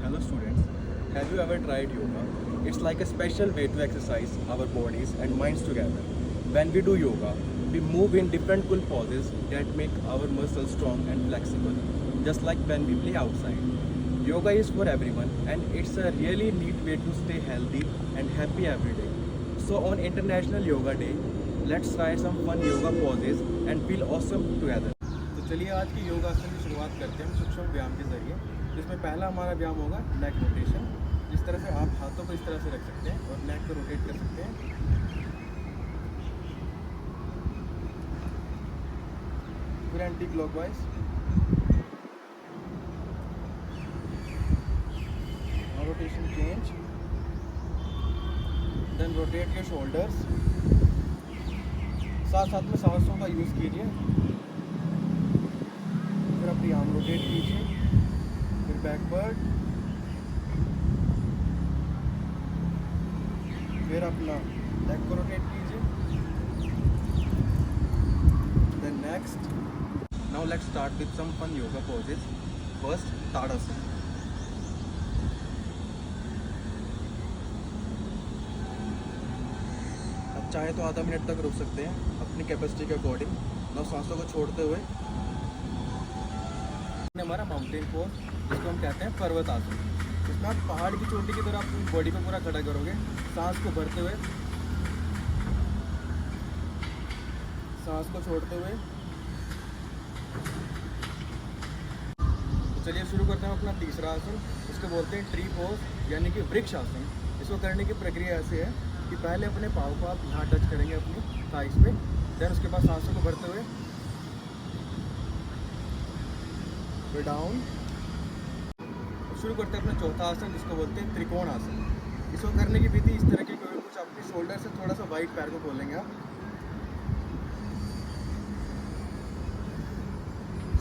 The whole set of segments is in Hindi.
Hello students, have you ever tried yoga? It's like a special way to exercise our bodies and minds together. When we do yoga, we move in different cool poses that make our muscles strong and flexible, just like when we play outside. Yoga is for everyone and it's a really neat way to stay healthy and happy every day. So on International Yoga Day, let's try some fun yoga poses and feel awesome together. तो चलिए आज की योगासन की शुरुआत करते हैं सूक्ष्म व्यायाम के जरिए, जिसमें पहला हमारा व्यायाम होगा नेक रोटेशन। जिस तरह से आप हाथों को इस तरह से रख सकते हैं और नेक को रोटेट कर सकते हैं। फिर anti clockwise. Rotation change, then rotate your shoulders. साथ साथ में सांसों का यूज़ कीजिए। फिर अपनी आर्म रोटेट कीजिए, फिर बैकवर्ड, फिर अपना लेग को रोटेट कीजिए। Then next, now let's start with some fun yoga poses. First Tadasana. अब चाहे तो आधा मिनट तक रुक सकते हैं अपनी कैपेसिटी के अकॉर्डिंग। नाउ सांसों को छोड़ते हुए हमारा माउंटेन पोज, जिसको हम कहते हैं पर्वत आसन। इसमें आप पहाड़ की चोटी की तरह अपनी बॉडी को पूरा खड़ा करोगे, सांस को भरते हुए, सांस को छोड़ते हुए। तो चलिए शुरू करते हैं अपना तीसरा आसन। इसको बोलते हैं ट्री पोज, यानी कि वृक्ष आसन। इसको करने की प्रक्रिया ऐसे है कि पहले अपने पाँव को आप यहाँ टच करेंगे अपनी थाइस पे, देन उसके बाद सांसों को भरते हुए फिर डाउन। शुरू करते हैं अपना चौथा आसन, जिसको बोलते हैं त्रिकोण आसन। इसको करने की विधि इस तरह की, कुछ अपने शोल्डर से थोड़ा सा वाइट पैर को खोलेंगे आप,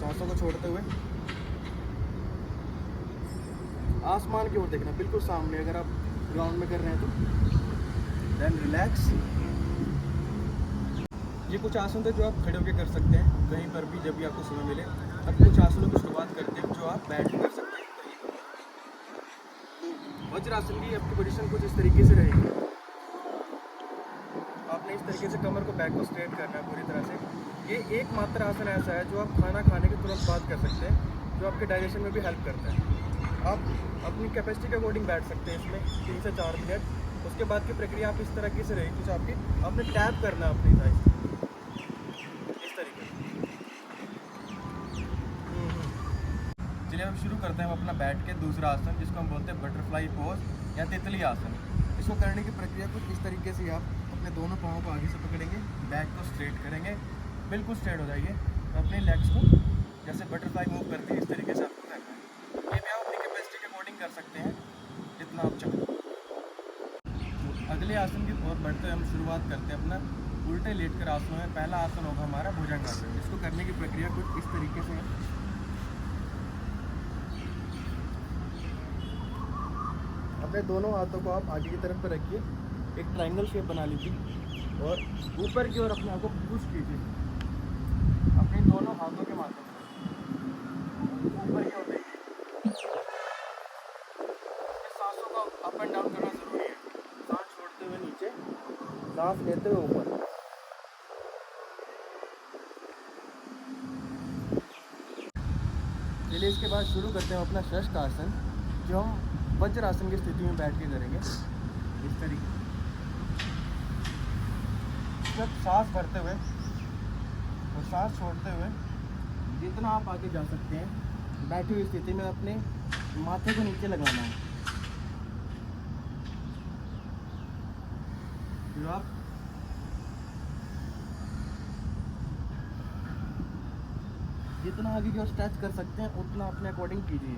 सांसों को छोड़ते हुए आसमान की ओर देखना, बिल्कुल सामने अगर आप ग्राउंड में कर रहे हैं तो। Then relax. ये कुछ आसन थे जो आप खड़े होकर कर सकते हैं कहीं पर भी जब भी आपको समय मिले। अब कुछ आसनों की शुरुआत करते हैं जो आप बैठ कर सकते हैं। वज्रासन की आपकी पोजीशन कुछ इस तरीके से रहेगी। आपने इस तरीके से कमर को बैक को स्ट्रेट करना है पूरी तरह से। ये एकमात्र आसन ऐसा है जो आप खाना खाने के तुरंत बाद कर सकते हैं, जो आपके डाइजेशन में भी हेल्प करता है। आप अपनी कैपेसिटी के अकॉर्डिंग बैठ सकते हैं इसमें 3 से 4 मिनट। उसके बाद की प्रक्रिया आप इस तरीके से रहेगी, कुछ आपकी आपने टैप करना है अपनी थाइस इस तरीके से। चलिए हम शुरू करते हैं अपना बैठ के दूसरा आसन, जिसको हम बोलते हैं बटरफ्लाई पोज या तितली आसन। इसको करने की प्रक्रिया कुछ इस तरीके से, आप अपने दोनों पाँव को आगे से पकड़ेंगे, बैक को स्ट्रेट करेंगे, बिल्कुल स्ट्रेट हो जाइए। अपने लेग्स को जैसे बटरफ्लाई मूव करते हैं इस तरीके से आपको करना है। ये भी आप अपनी कैपेसिटी के अकॉर्डिंग कर सकते हैं जितना आप चाहें। अगले आसन की ओर बढ़ते हुए हम शुरुआत करते हैं अपना उल्टे लेटकर आसनों में। पहला आसन होगा हमारा भुजंगासन। इसको करने की प्रक्रिया कुछ इस तरीके से है। अपने दोनों हाथों को आप आगे की तरफ पर रखिए, एक ट्रायंगल शेप बना लीजिए और ऊपर की ओर अपने आप को पुश कीजिए अपने दोनों हाथों के माध्यम से ऊपर की ओर देखिए। सांसों को अप एंड डाउन करना जरूरी है। सांस छोड़ते हुए नीचे, सांस लेते हुए ऊपर। चलिए इसके बाद शुरू करते हैं अपना षष्ठ आसन, जो हम वज्रासन की स्थिति में बैठ के करेंगे इस तरीके। सांस भरते हुए और सांस छोड़ते हुए जितना आप आगे जा सकते हैं बैठी हुई स्थिति में अपने माथे को नीचे लगाना है। फिर आप जितना आगे की ओर स्ट्रेच कर सकते हैं उतना अपने अकॉर्डिंग कीजिए।